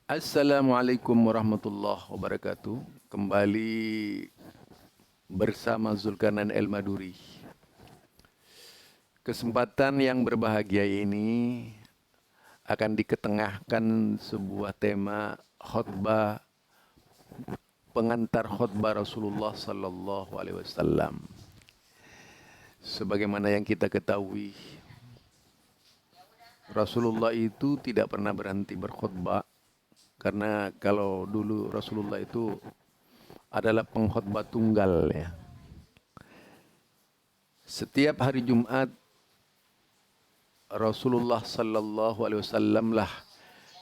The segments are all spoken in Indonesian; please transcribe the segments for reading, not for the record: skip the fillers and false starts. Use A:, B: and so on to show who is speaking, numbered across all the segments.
A: Assalamualaikum warahmatullahi wabarakatuh. Kembali bersama Zulkarnain El Maduri. Kesempatan yang berbahagia ini akan diketengahkan sebuah tema khutbah pengantar khutbah Rasulullah sallallahu alaihi wasallam. Sebagaimana yang kita ketahui, Rasulullah itu tidak pernah berhenti berkhutbah. Karena kalau dulu Rasulullah itu adalah pengkhotbah tunggal ya. Setiap hari Jumat Rasulullah sallallahu alaihi wasallam lah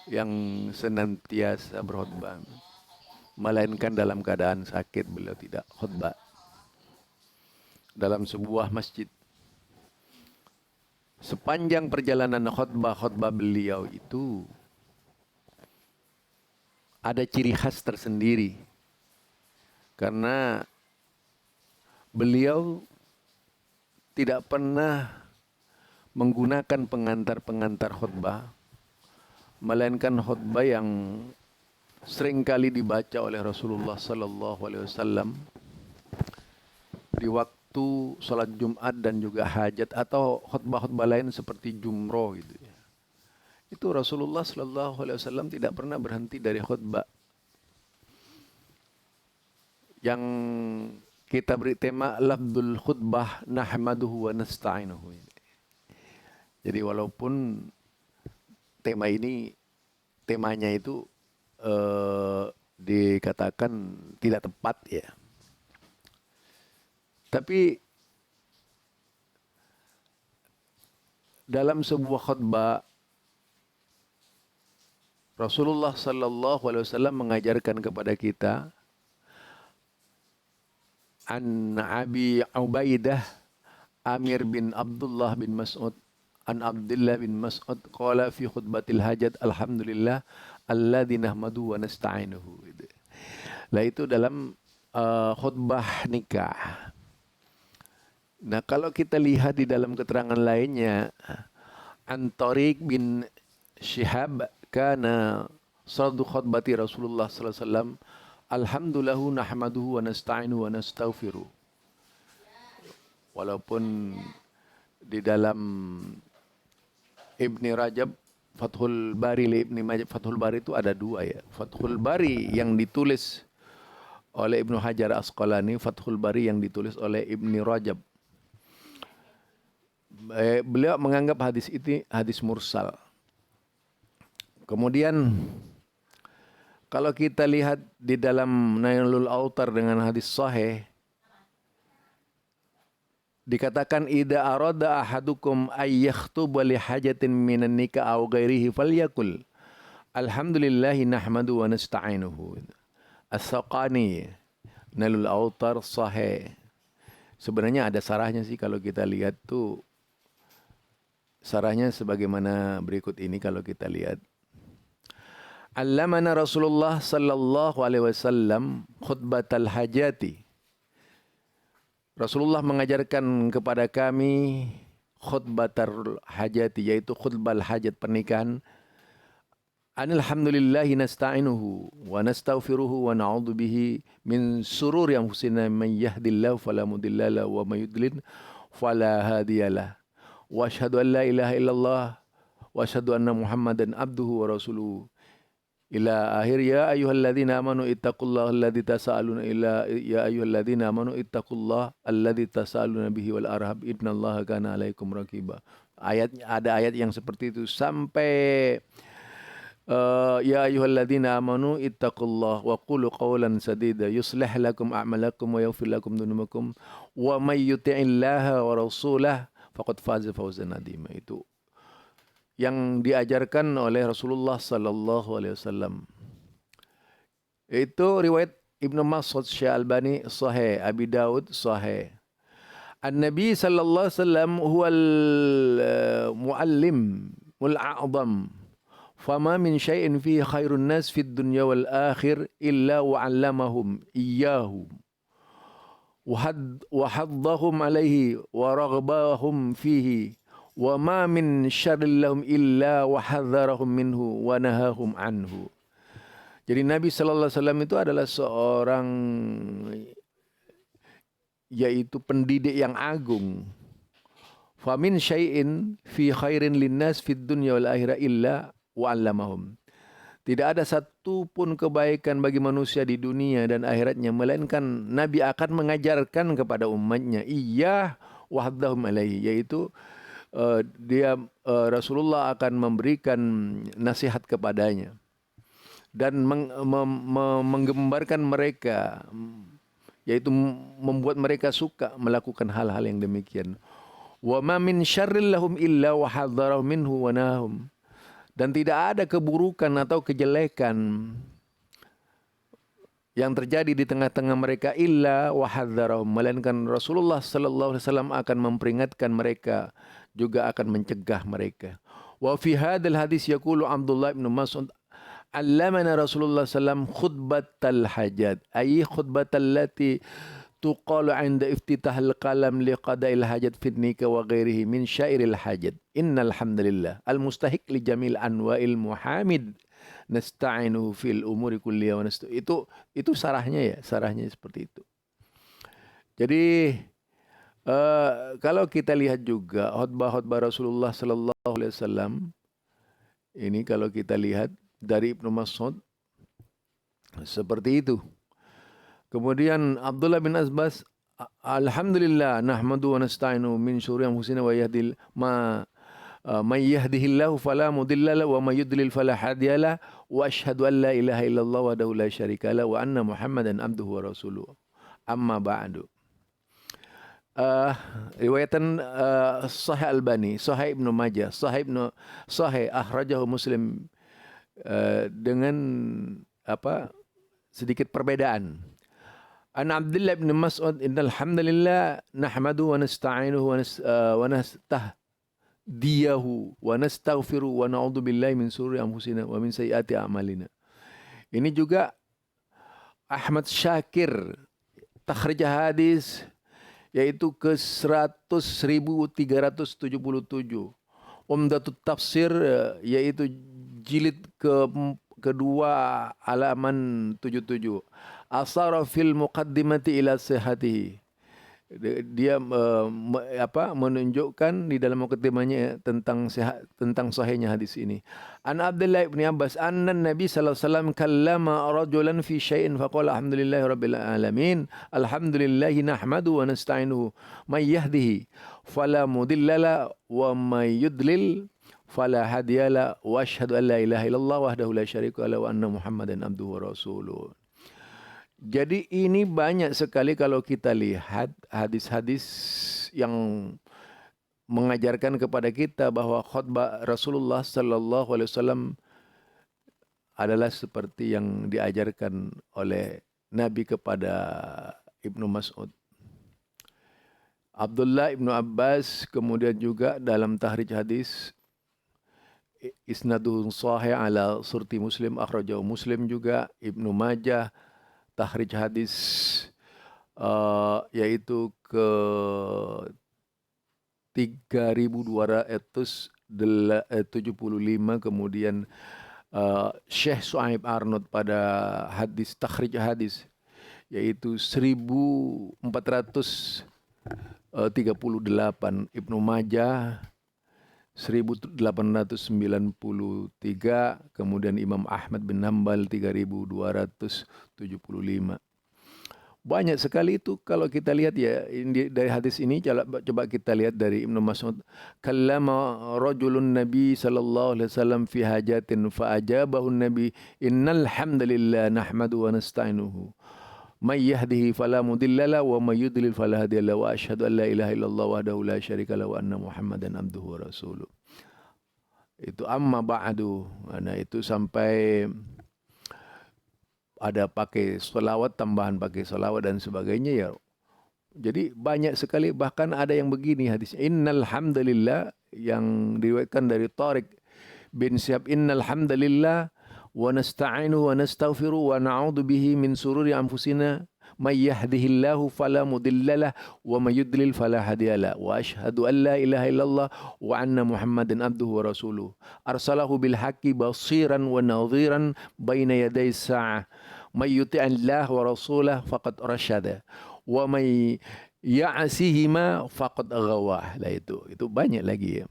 A: yang senantiasa berkhutbah. Melainkan dalam keadaan sakit beliau tidak khutbah. Dalam sebuah masjid. Sepanjang perjalanan khutbah-khutbah beliau itu ada ciri khas tersendiri. Karena beliau tidak pernah menggunakan pengantar-pengantar khutbah, melainkan khutbah yang seringkali dibaca oleh Rasulullah sallallahu alaihi wasallam di waktu salat Jumat dan juga hajat atau khutbah-khutbah lain seperti jumroh gitu ya. Itu Rasulullah sallallahu alaihi wasallam tidak pernah berhenti dari khutbah. Yang kita beri tema lafdzul khutbah nahmaduhu wa nasta'inuhu. Jadi walaupun temanya itu dikatakan tidak tepat ya. Tapi dalam sebuah khutbah Rasulullah sallallahu alaihi wasallam mengajarkan kepada kita an Abi Ubaidah Amir bin Abdullah bin Mas'ud an Abdullah bin Mas'ud qala fi khutbatil hajat alhamdulillah alladzi nahmadu wa nasta'inuhu. Lah itu dalam khutbah nikah. Nah, kalau kita lihat di dalam keterangan lainnya an Tariq bin Syihab kana sardu khutbati Rasulullah sallallahu alaihi wasallam alhamdulillah nahmaduhu wa nasta'inu wa nastaghfiru. Walaupun di dalam Ibni Rajab Fathul Bari Ibni Rajab Fathul Bari itu ada dua ya. Fathul Bari yang ditulis oleh Ibnu Hajar Asqalani, Fathul Bari yang ditulis oleh Ibni Rajab. Beliau menganggap hadis ini hadis mursal. Kemudian kalau kita lihat di dalam Nailul Autar dengan hadis sahih, dikatakan idza arada ahadukum ay yakhtuba li hajatin minan nikah aw ghairihi falyakul alhamdulillahi nahmadu wa nasta'inuhu. As-Saqani Nailul Autar sahih. Sebenarnya ada sarahnya sih kalau kita lihat tuh. Sarahnya sebagaimana berikut ini kalau kita lihat. Allamana Rasulullah sallallahu alaihi wasallam khutbatal hajati. Rasulullah mengajarkan kepada kami khutbatul hajati, yaitu khutbah hajat pernikahan. Alhamdulillahi nasta'inuhu wa nastaghfiruhu wa na'udzu bihi min sururi anfusina man yahdihillahu fala mudilla lahu wa may yudlil fala hadiyalah. Wa asyhadu an la ilaha illallah wa asyhadu anna Muhammadan abduhu wa rasuluhu. Ila akhir ya ayyuhalladzina amanu ittaqullaha alladzi tasaaluna ila ya ayyuhalladzina amanu ittaqullaha alladzi tasaaluna bihi wal arham innallaha kana alaikum raqiba. Ada ayat yang seperti itu sampai ya ayyuhalladzina amanu ittaqullaha wa qulu qawlan sadida yuslih lakum a'malakum wa yaghfir lakum dzunubakum wa may yuti'illaha wa rasulahu faqad faza fawzan 'azima. Itu yang diajarkan oleh Rasulullah sallallahu alaihi wasallam. Itu riwayat Ibnu Mas'ud Syalbani sahih, Abi Daud sahih. An-Nabi sallallahu alaihi wasallam huwal muallim wal a'zam. Fama min syai'in fihi khairun nas fid dunya wal akhir illa wa 'allamahum iyyahu. Wa haddahum alaihi wa raghbahum fihi. Wa ma min syarril lahum illa wa hadzarahum minhu wa nahahum anhu. Jadi Nabi sallallahu alaihi wasallam itu adalah seorang yaitu pendidik yang agung. Famin syai'in fi khairin linnas fid dunya wal akhirah illa wa 'allamahum. Tidak ada satu pun kebaikan bagi manusia di dunia dan akhiratnya melainkan Nabi akan mengajarkan kepada umatnya iya wahdahum alaihi, yaitu Rasulullah akan memberikan nasihat kepadanya dan menggembarkan mereka, yaitu membuat mereka suka melakukan hal-hal yang demikian. Wa ma min syarril lahum illa wa hadzarahum minhu wa nahum. Dan tidak ada keburukan atau kejelekan yang terjadi di tengah-tengah mereka illa wa hadzarahum, melainkan Rasulullah sallallahu alaihi wasallam akan memperingatkan mereka, juga akan mencegah mereka. Wa fi hadzal hadis yaqulu Abdullah bin Mas'ud allamana Rasulullah sallam khutbatal hajat, ay khutbatal lati tuqalu 'inda iftitahil qalam liqada'il hajat fi nikah wa ghairihi min syairil hajat. Innal hamdalillah al mustahiq li jamil anwa'il muhamid nasta'inu fil umuri kulliha wa itu sarahnya seperti itu. Jadi kalau kita lihat juga khutbah-khutbah Rasulullah sallallahu alaihi wasallam ini, kalau kita lihat dari Ibnu Mas'ud seperti itu. Kemudian Abdullah bin Abbas, alhamdulillah nahmadu wa nasta'inu min syururi anfusina wa yahdil man yahdihillahu fala mudilla lahu wa may yudlil fala hadiyalah wa asyhadu an la ilaha illallah wahdahu la syarikalah wa anna Muhammadan abduhu wa rasuluhu. Amma ba'du. Riwayatan Sahih Albani, Sahih Ibnu Majah, Sahih akhrajahu Muslim dengan sedikit perbedaan. An Abdullah bin Mas'ud innal hamdalillah nahmadu wa nasta'inuhu wa nastahdiyahu wa nastaghfiru wa na'udzu billahi min shururi anfusina wa min sayyiati a'malina. Ini juga Ahmad Syakir takhrij hadis yaitu ke 100.377. Umdatut Tafsir yaitu jilid kedua halaman 77. Asara fil muqaddimati ila sihhatihi. Dia menunjukkan di dalam muqaddimahnya tentang sahihnya hadis ini. An Abdullah bin Abbas anna Nabi sallallahu alaihi wasallam kallama rajulan fi syai'in faqala alhamdulillahi rabbil alamin alhamdulillahi nahmadu wa nasta'inuhu may yahdihi fala mudilla wa may yudlil fala hadiyalah wa asyhadu an la ilaha illallah wahdahu la syarika lahu wa anna Muhammadan abduhu wa rasuluh. Jadi ini banyak sekali kalau kita lihat hadis-hadis yang mengajarkan kepada kita bahwa khutbah Rasulullah sallallahu alaihi wasallam adalah seperti yang diajarkan oleh Nabi kepada Ibnu Mas'ud. Abdullah Ibnu Abbas kemudian juga dalam tahrij hadis isnaduhu sahih ala surti Muslim, akhrajahu Muslim juga, Ibnu Majah tahrij hadis yaitu ke 3275, kemudian Syekh Su'aib Arnaud pada hadis takhrij hadis yaitu 1438, Ibnu Majah 1893, kemudian Imam Ahmad bin Hanbal 3275. Banyak sekali itu kalau kita lihat ya dari hadis ini. Coba kita lihat dari Ibnu Mas'ud. Kallama rajulun Nabi sallallahu alaihi wasallam fi hajatin fa ajabahu Nabi innal hamdalillah nahmadu wa nasta'inuhu may yahdihi fala mudilla lahu wa may yudlil fala hadiya lahu wa asyhadu an la ilaha illallah wahdahu la syarika lahu wa anna Muhammadan abduhu wa rasuluh. Itu amma ba'du. Nah itu sampai ada pakai selawat, tambahan pakai selawat dan sebagainya ya. Jadi banyak sekali, bahkan ada yang begini hadis innal hamdalillah yang diriwayatkan dari Tariq bin Syihab, innal hamdalillah wa nasta'inu wa nastaghfiru wa na'udzu bihi min sururi anfusina may yahdihillahu fala mudhillalah wa may yudlil fala hadiyalah wa asyhadu an la ilaha illallah wa anna Muhammadan abduhu wa rasuluh arsalahu bil haqqi basiran wa nadhiran baina yaday sa'ah may yuti'illah wa rasulah faqad rasyada wa may ya'sihima faqad aghawah. Lah itu banyak lagi ya.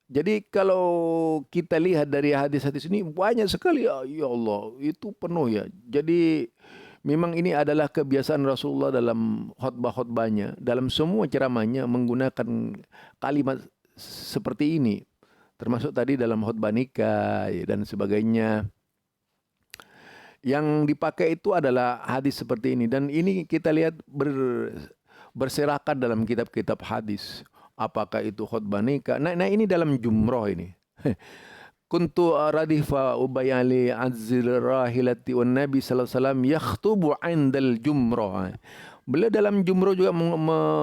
A: Jadi kalau kita lihat dari hadis-hadis ini banyak sekali ya Allah, itu penuh ya. Jadi memang ini adalah kebiasaan Rasulullah dalam khutbah-khutbahnya, dalam semua ceramahnya menggunakan kalimat seperti ini. Termasuk tadi dalam khutbah nikah ya, dan sebagainya. Yang dipakai itu adalah hadis seperti ini, dan ini kita lihat berserakan dalam kitab-kitab hadis. Apakah itu khutbah nikah? Nah ini dalam jumroh ini. Kuntu radifa ubayali azil rahilati wan nabi sallallahu alaihi wasallam yakhtubu 'indal jumroh. Beliau dalam jumroh juga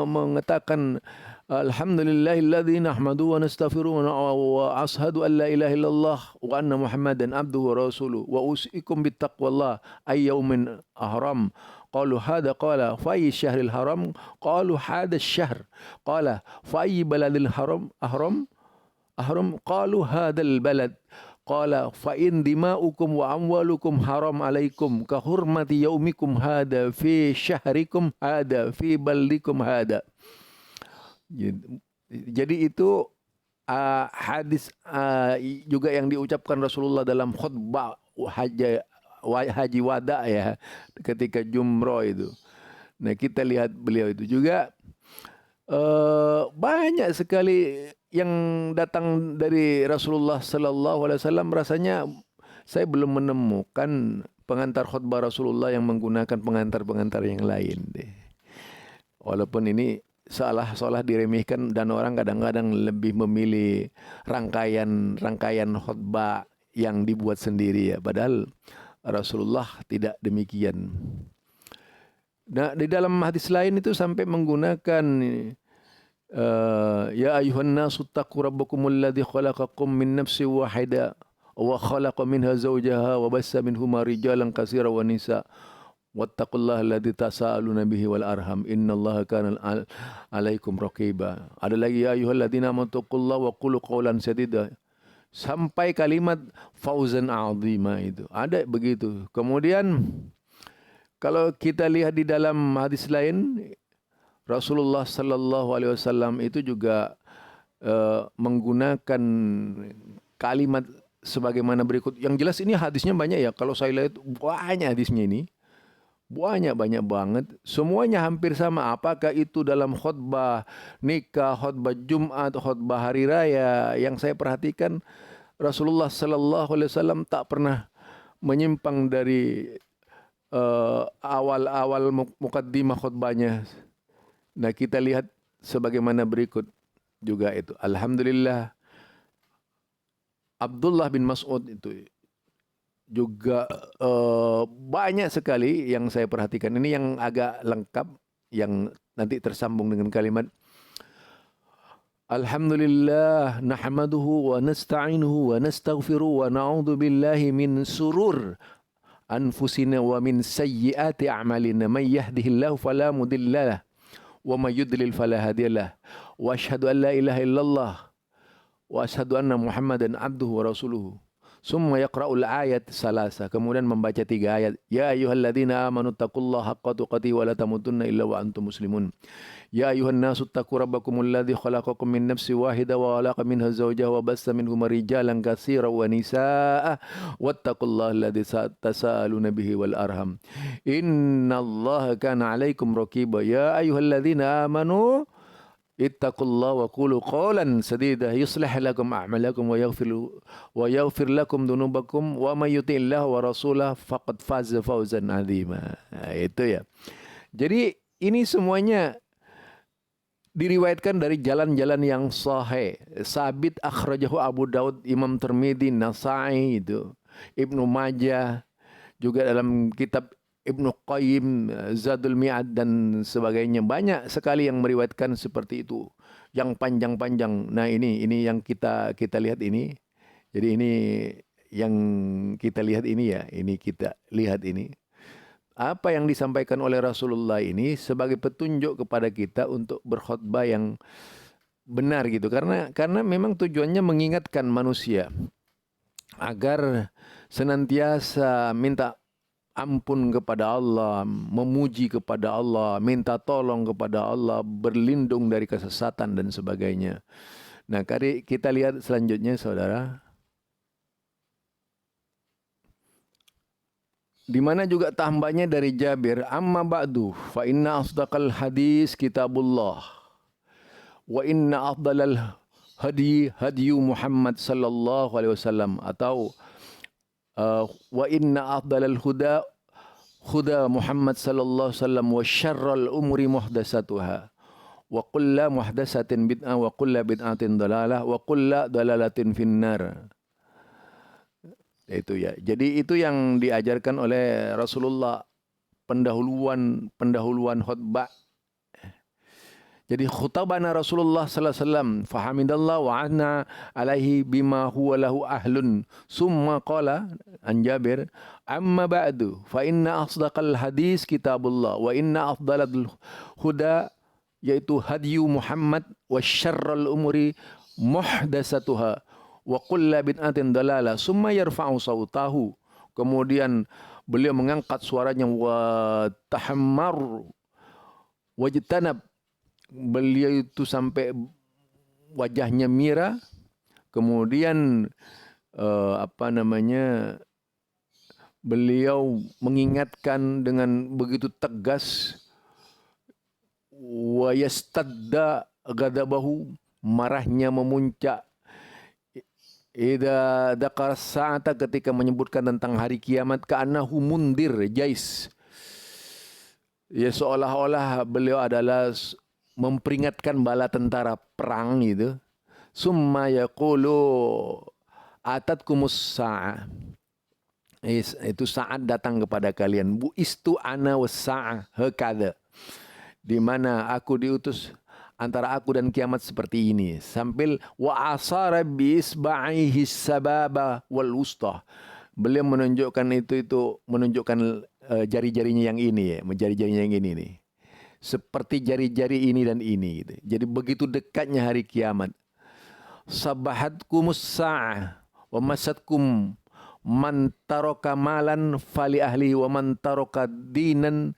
A: mengatakan alhamdulillahilladzi nahmaduhu wa nastaghfiruhu wa ashhadu an la ilaha illallah wa anna Muhammadan abduhu wa rasuluh wa usikum bittaqwallah ay yaumin ahram. Qalu hada qala fa ayyi syahril haram qalu hada asy-syahr qala fa ayyi baladil ahram qalu hadal balad qala fa in dima'ukum wa amwalukum haram alaikum ka hurmati yaumikum hada fi syahrikum hada fi baldikum hada. Jadi itu hadis juga yang diucapkan Rasulullah dalam khutbah haji wada ya, ketika jumroh itu. Nah kita lihat beliau itu juga banyak sekali yang datang dari Rasulullah Sallallahu Alaihi Wasallam. Rasanya saya belum menemukan pengantar khutbah Rasulullah yang menggunakan pengantar-pengantar yang lain deh. Walaupun ini seolah diremehkan dan orang kadang-kadang lebih memilih rangkaian khutbah yang dibuat sendiri ya, padahal Rasulullah tidak demikian. Nah, di dalam hadis lain itu sampai menggunakan ya ayuhan nasu taqu rabbakumul ladzi khalaqakum min nafsin wahidah wa khalaqa minha zawjaha wa bassa minhuma rijalan katsiran wa nisa wattaqullaha alladzi tasaaluna bihi wal arham innallaha kana alaikum raqiba. Ada lagi ya ayyuhalladzina amanu taqullaha wa qulu qawlan sadida sampai kalimat fauzan azima itu. Ada begitu. Kemudian kalau kita lihat di dalam hadis lain, Rasulullah Sallallahu Alaihi Wasallam itu juga menggunakan kalimat sebagaimana berikut. Yang jelas ini hadisnya banyak ya. Kalau saya lihat banyak hadisnya ini. Banyak banget. Semuanya hampir sama. Apakah itu dalam khutbah nikah, khutbah Jumat, khutbah hari raya. Yang saya perhatikan Rasulullah Sallallahu Alaihi Wasallam tak pernah menyimpang dari awal mukaddimah khutbahnya. Nah kita lihat sebagaimana berikut juga itu. Alhamdulillah Abdullah bin Mas'ud itu juga banyak sekali yang saya perhatikan. Ini yang agak lengkap, yang nanti tersambung dengan kalimat Alhamdulillah nahmaduhu wa nasta'inuhu wa nastaghfiruhu wa na'udzu billahi min surur anfusina wa min sayyiati a'malina may yahdihillahu fala mudhillalah wa may yudlil fala hadiyalah wa asyhadu an la ilaha illallah wa asyhadu anna Muhammadan abduhu wa rasuluhu. Summa yaqra'ul ayat salasa. Kemudian membaca 3 ayat. Ya ayyuhalladzina amanu taqullaha haqqa tuqatih wa la tamutunna illa wa antum muslimun. Ya ayyuhan nasu taqu rabbakumul ladzi khalaqakum min nafsin wahidah wa khalaqa minha zawjaha wa bassa minhuma rijalan katsiran wa nisaa wattaqullaha alladzi tasaaluna bihi wal arham. Innallaha kana 'alaikum raqiba. Ya ayyuhalladzina amanu ittaqullaha wa qulu qawlan sadida yuslih lakum a'malakum wa yaghfir lakum dhunubakum wa may yuti'illah wa rasulahu faqad faza fawzan 'azima. Nah, itu ya. Jadi ini semuanya diriwayatkan dari jalan-jalan yang sahih. Sabit akhrajahu Abu Daud, Imam Tirmidzi, Nasa'i itu, Ibnu Majah, juga dalam kitab Ibnu Qayyim, Zadul Mi'ad dan sebagainya. Banyak sekali yang meriwayatkan seperti itu, yang panjang-panjang. Nah ini yang kita lihat ini. Jadi ini yang kita lihat ini ya, ini kita lihat ini. apa yang disampaikan oleh Rasulullah ini sebagai petunjuk kepada kita untuk berkhutbah yang benar gitu. Karena memang tujuannya mengingatkan manusia agar senantiasa minta ampun kepada Allah, memuji kepada Allah, minta tolong kepada Allah, berlindung dari kesesatan dan sebagainya. Nah, kita lihat selanjutnya, saudara. Di mana juga tambahnya dari Jabir, amma ba'du fa inna asdaqal hadis kitabullah wa inna afdalal hadi Muhammad sallallahu alaihi wasallam, atau wa inna afdalal huda Muhammad sallallahu alaihi wasallam wa syarral umuri muhdatsatuha wa kullu muhdatsatin bid'ah wa kullu bid'atin dalalah wa kullu dalalatin finnar. Itu ya. Jadi itu yang diajarkan oleh Rasulullah, pendahuluan khutbah. Jadi khutbahna Rasulullah sallallahu alaihi wasallam fahamidallah wa anna alaihi bima huwa lahu ahlun summa qala an Jabir amma ba'du fa inna asdaqal hadis kitabullah wa inna afdalal huda yaitu hadyu Muhammad wa syarral umuri muhdatsatuha wa kullu bid'atin dalalah summa yarfa'u sautahu. Kemudian beliau mengangkat suaranya wa tahammar wajtanab, beliau itu sampai wajahnya mirah. Kemudian beliau mengingatkan dengan begitu tegas, wa yastadda ghadabahu, marahnya memuncak. Idza dzakara sa'ata, ketika menyebutkan tentang hari kiamat, ka'annahu mundir jais. Ya, seolah-olah beliau adalah memperingatkan bala tentara perang itu. Summa yaqulu atatkumus sa'ah, itu saat datang kepada kalian. Bu istu ana was sa'ah hakadha, di mana aku diutus antara aku dan kiamat seperti ini. Sambil wa asara bi isba'ihi sababa wal wusta, beliau menunjukkan menunjukkan jari-jarinya yang ini ya, jari-jarinya yang ini nih. Seperti jari-jari ini dan ini gitu. Jadi begitu dekatnya hari kiamat. Sabahatkumus sa'ah wa masatkum man taraka malan fali ahlihi wa man taraka dainan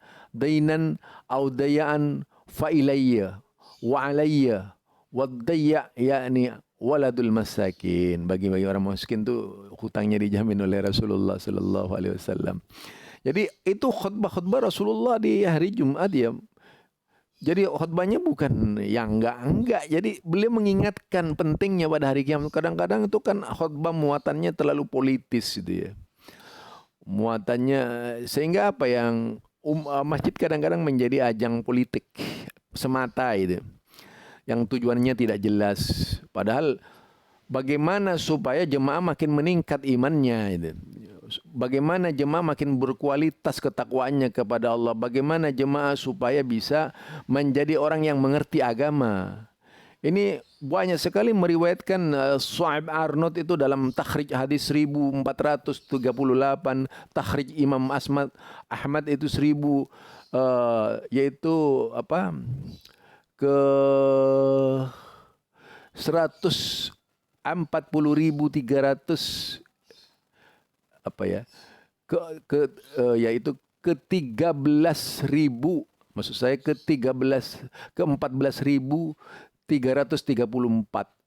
A: au dayaan fa ilayya wa alayya wa dayya, yakni waladul masakin. Bagi orang miskin tu hutangnya dijamin oleh Rasulullah sallallahu alaihi wasallam. Jadi itu khutbah Rasulullah di hari Jumat ya. Jadi khutbahnya bukan yang enggak. Jadi beliau mengingatkan pentingnya pada hari kiamat. Kadang-kadang itu kan khutbah muatannya terlalu politis gitu ya. Muatannya sehingga apa yang masjid kadang-kadang menjadi ajang politik semata itu, yang tujuannya tidak jelas. Padahal bagaimana supaya jemaah makin meningkat imannya itu. Bagaimana jemaah makin berkualitas ketakwaannya kepada Allah. Bagaimana jemaah supaya bisa menjadi orang yang mengerti agama. Ini banyak sekali meriwayatkan Shu'aib Arnaud itu dalam takhrij hadis 1438, takhrij Imam Ahmad itu 1000, yaitu apa? Ke 140.300 apa ya? Yaitu ke 13.000, maksud saya ke 14.334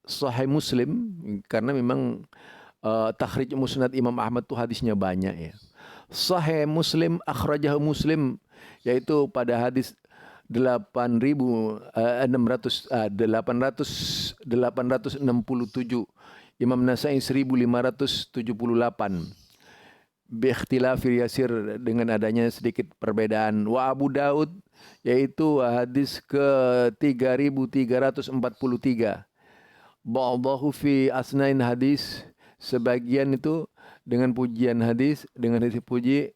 A: Sahih Muslim, karena memang takhrij Musnad Imam Ahmad itu hadisnya banyak ya. Sahih Muslim akhrajahu Muslim, yaitu pada hadis 867, Imam Nasai 1578, biikhtilafir yasir, dengan adanya sedikit perbedaan. Wa Abu Daud, yaitu hadis ke 3343, ba'dahu fi asnain hadis, sebagian itu dengan pujian hadis, dengan hadis puji.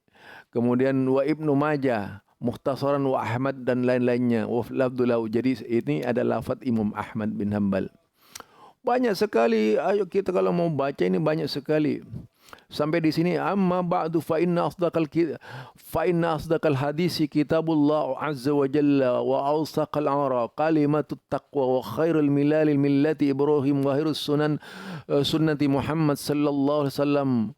A: Kemudian wa Ibnu Majah mukhtasaran wa Ahmad dan lain-lainnya wa lafdzulahu. Jadi ini adalah lafaz Imam Ahmad bin Hanbal. Banyak sekali, ayo kita kalau mau baca ini banyak sekali. Sampai di sini, amma ba'du fa inna asdaqal hadisi kitabullah azza wa jalla wa awsaqal ara kalimatut taqwa wa khairul millati Ibrahim wa khairus sunnati Muhammad sallallahu alaihi wasallam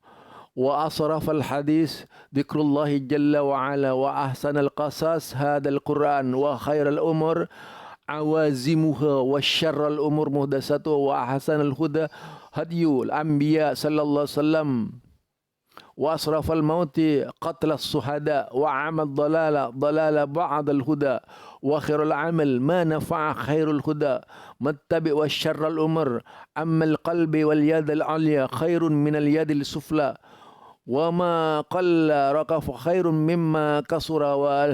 A: wa asrafal hadis dzikrullahi jalla wa ala wa ahsanal qasas hadal Qur'an wa khairal umur awazimuha wa syarral umur muhdasatuha wa ahsanal huda hadiyul anbiya sallallahu alaihi wasallam wa asrafal mauti qatlas suhada wa amal dalala ba'dal huda wa khairul amal ma nafa'a khairul huda mattabi wa syarral umur ammal qalbi wal yadal alya khairun minal yadil sufla wa ma qalla raqaf khairun mimma kasura wa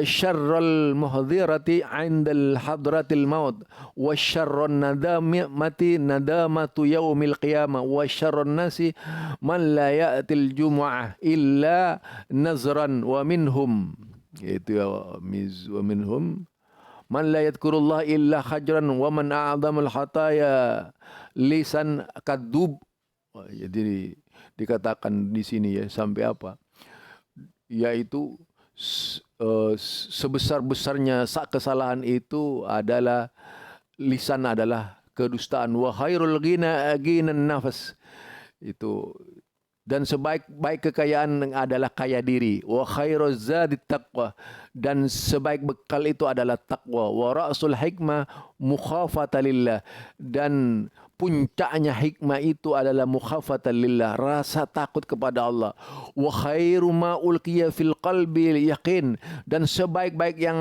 A: syarrul muhdhirati 'indal hadratil maut wa syarrun nadamati nadamatu yaumil qiyamah wa syarrun nasi man la ya'til jumu'ah illa nazran wa minhum itu ya wa minhum man la yadhkurullah illa khajran wa man a'dhamul khataya lisan kadub. Jadi dikatakan di sini ya sampai apa? Yaitu sebesar-besarnya kesalahan itu adalah lisan adalah kedustaan. Wa khairul ghinan nafas. Itu dan sebaik-baik kekayaan adalah kaya diri. Wa khairuz zadi taqwa, dan sebaik bekal itu adalah takwa. Wa ra'sul hikmah mukhafatan lillah, dan puncaknya hikmah itu adalah mukhafatan lillah, rasa takut kepada Allah. Wa khairu ma ulqiya fil qalbi yaqin, dan sebaik-baik yang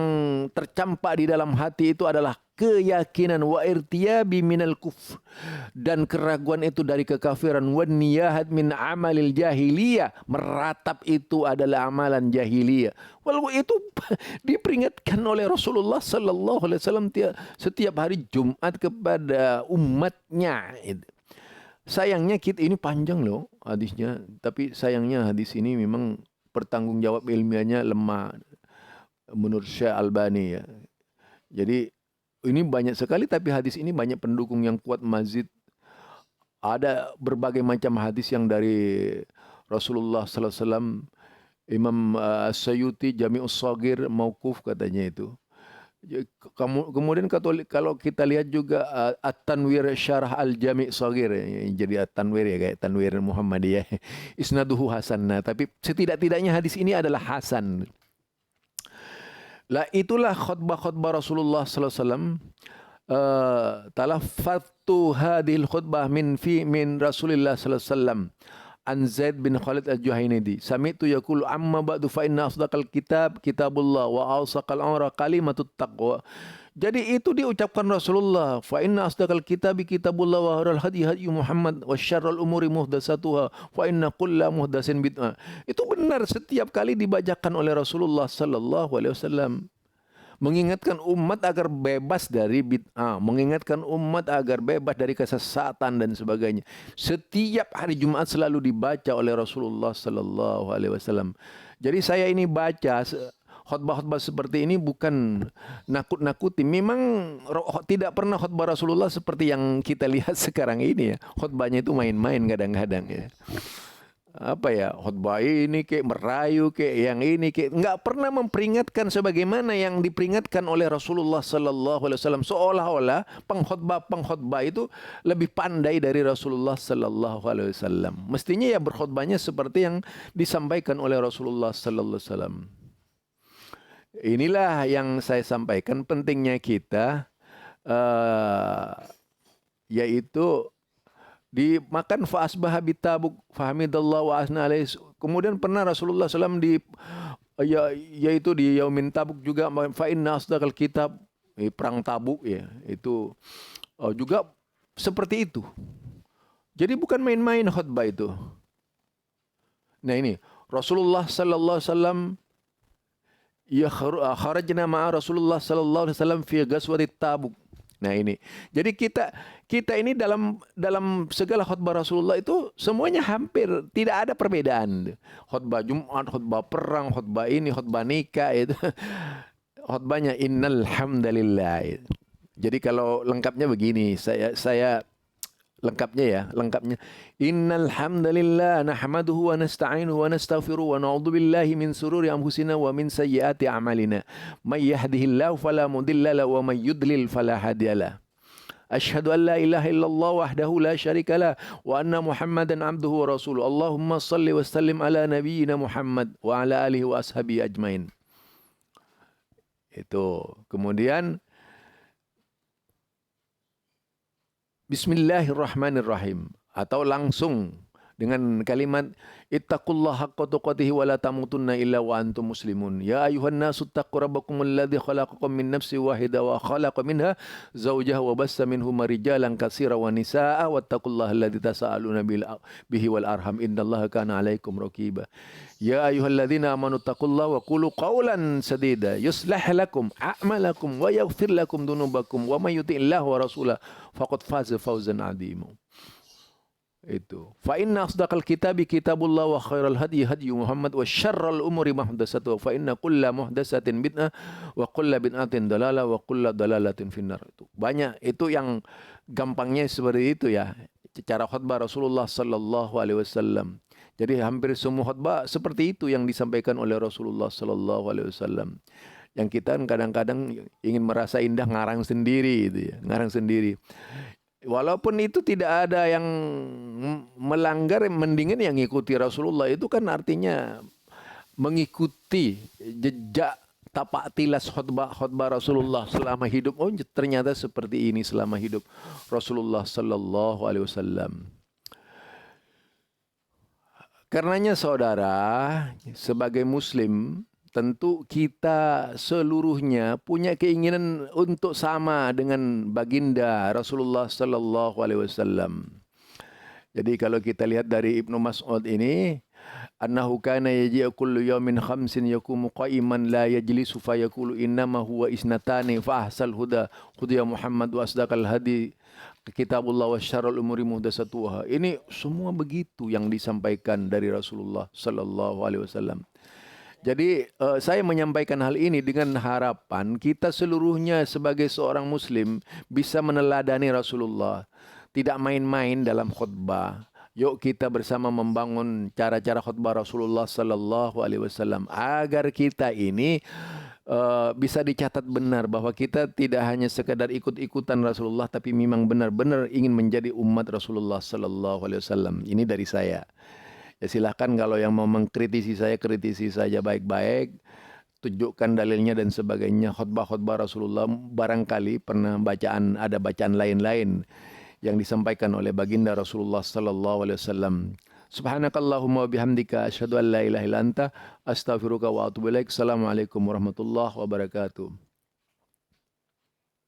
A: tercampak di dalam hati itu adalah keyakinan. Wa irtiyabi minal kufr, dan keraguan itu dari kekafiran. Wa niyahat min amalil jahiliyah, meratap itu adalah amalan jahiliyah. Walaupun itu diperingatkan oleh Rasulullah sallallahu alaihi wasallam setiap hari Jumat kepada umatnya. Sayangnya kita ini panjang loh hadisnya, tapi sayangnya hadis ini memang pertanggungjawab ilmiahnya lemah menurut Syekh Albani ya. Jadi ini banyak sekali, tapi hadis ini banyak pendukung yang kuat mazid. Ada berbagai macam hadis yang dari Rasulullah sallallahu alaihi wasallam. Imam As-Sayuti Jami'us Shaghir mauquf katanya itu. Kemudian kalau kita lihat juga At-Tanwir Syarah Al-Jami' Shaghir, jadi At-Tanwir ya kayak Tanwir Muhammadiyah. Isnaduhu hasan. Nah, tapi setidak-tidaknya hadis ini adalah hasan. Lah itulah khutbah-khutbah Rasulullah sallallahu alaihi wasallam. Talaffatu hadhil khutbah min Rasulillah sallallahu alaihi wasallam. An Zaid bin Khalid al-Juhainidi sami'tu yaqulu amma ba'du fa inna asdaqal kitabullah wa awsaqal umra kalimatut taqwa. Jadi itu diucapkan Rasulullah, fa inna asdaqal kitabullah wa khairul hadi Muhammad wa syarrul umuri muhdatsatuha fa inna kulla muhdatsin bid'ah. Itu benar setiap kali dibacakan oleh Rasulullah sallallahu alaihi wasallam, mengingatkan umat agar bebas dari bid'ah, mengingatkan umat agar bebas dari kesesatan dan sebagainya. Setiap hari Jumat selalu dibaca oleh Rasulullah sallallahu alaihi wasallam. Jadi saya ini baca khutbah-khutbah seperti ini bukan nakut-nakuti. Memang tidak pernah khutbah Rasulullah seperti yang kita lihat sekarang ini ya. Khutbahnya itu main-main kadang-kadang ya. Apa ya, khutbah ini kayak merayu kayak yang ini kayak nggak pernah memperingatkan sebagaimana yang diperingatkan oleh Rasulullah sallallahu alaihi wasallam, seolah-olah pengkhutbah itu lebih pandai dari Rasulullah sallallahu alaihi wasallam. Mestinya ya berkhutbahnya seperti yang disampaikan oleh Rasulullah sallallahu alaihi wasallam. Inilah yang saya sampaikan pentingnya kita yaitu dimakan fa'asbaha bitabuk fahamidallah wa asna alaih. Kemudian pernah Rasulullah SAW yaitu di Yaumin Tabuk juga fa inna asdaqal kitab, perang Tabuk ya, itu juga seperti itu. Jadi bukan main-main khutbah itu. Nah ini Rasulullah sallallahu alaihi wasallam kharajna ma'a Rasulullah sallallahu alaihi wasallam fi ghazwati Tabuk. Nah ini, jadi kita ini dalam segala khutbah Rasulullah itu semuanya hampir tidak ada perbedaan. Khutbah Jumat, khutbah perang, khutbah ini, khutbah nikah itu khutbahnya innal hamdalillah. Jadi kalau lengkapnya begini, saya Lengkapnya ya, lengkapnya. Innal hamdalillah nahmaduhu wa nasta'inuhu wa nastaghfiruhu wa na'udzu billahi min sururi anfusina wa min sayyiati a'malina. May yahdihillahu fala mudilla lahu wa may yudlil fala hadiyalah. Asyhadu an la ilaha illallah wahdahu la syarikalah wa anna Muhammadan abduhu wa rasuluh. Allahumma shalli wa sallim ala nabiyyina Muhammad wa ala alihi wa ashabihi ajmain. Itu. Kemudian Bismillahirrahmanirrahim, atau langsung dengan kalimat ittaqullaha haqqa tuqatih wa la tamutunna illa wa antum muslimun. Ya ayuhan nasu taqu rabbakumul ladzi khalaqakum min nafsin wahidah wa khalaqa minha zawjaha wa bassa minhuma rijalan katsiran wa nisaa wattaqullaha alladzi tasaaluna bihi wal arham innallaha kana 'alaikum raqiba. Ya ayyuhalladzina amanu taqullaha wa qulu qawlan sadida yuslih lakum a'malakum wa yaghfir lakum dhunubakum wa may yuti'illaha wa rasulahu faqad faza fawzan 'azima. Itu. Fa inna asdaqal kitabi kitabullah wa khairal hadyi hadyu Muhammad wa syarral umuri muhdatsatuha fa inna kulla muhdatsatin bid'ah wa kulla bid'atin dalalah wa kulla dalalatin finnar. Itu banyak, itu yang gampangnya seperti itu ya, cara khutbah Rasulullah sallallahu alaihi wasallam. Jadi hampir semua khutbah seperti itu yang disampaikan oleh Rasulullah sallallahu alaihi wasallam. Yang kita kadang-kadang ingin merasa indah ngarang sendiri itu ya, ngarang sendiri. Walaupun itu tidak ada yang melanggar, mendingan yang mengikuti Rasulullah. Itu kan artinya mengikuti jejak tapak tilas khutbah Rasulullah selama hidup. Oh, ternyata seperti ini selama hidup Rasulullah sallallahu alaihi wasallam. Karenanya saudara, sebagai muslim tentu kita seluruhnya punya keinginan untuk sama dengan baginda Rasulullah sallallahu alaihi wasallam. Jadi kalau kita lihat dari Ibnu Mas'ud ini, annahu kana yaji'u kullu yawmin khamsin yaqumu qa'iman la yajlisu fa yaqulu innama huwa isnatani fa ahsal huda hudiya Muhammad wa asdaqal hadi kitabullah wa syarrul umuri muhdatsatuha. Ini semua begitu yang disampaikan dari Rasulullah sallallahu alaihi wasallam. Jadi saya menyampaikan hal ini dengan harapan kita seluruhnya sebagai seorang muslim bisa meneladani Rasulullah. Tidak main-main dalam khutbah. Yuk kita bersama membangun cara-cara khutbah Rasulullah sallallahu alaihi wasallam agar kita ini bisa dicatat benar bahwa kita tidak hanya sekedar ikut-ikutan Rasulullah, tapi memang benar-benar ingin menjadi umat Rasulullah sallallahu alaihi wasallam. Ini dari saya. Ya silahkan kalau yang mau mengkritisi saya, kritisi saja baik-baik, tunjukkan dalilnya dan sebagainya. Khutbah-khutbah Rasulullah barangkali pernah ada bacaan lain-lain yang disampaikan oleh baginda Rasulullah sallallahu alaihi wasallam. Subhanakallahumma wa bihamdika asyhadu an la ilaha illa anta astaghfiruka wa atubu ilaik. Assalamualaikum warahmatullahi wabarakatuh.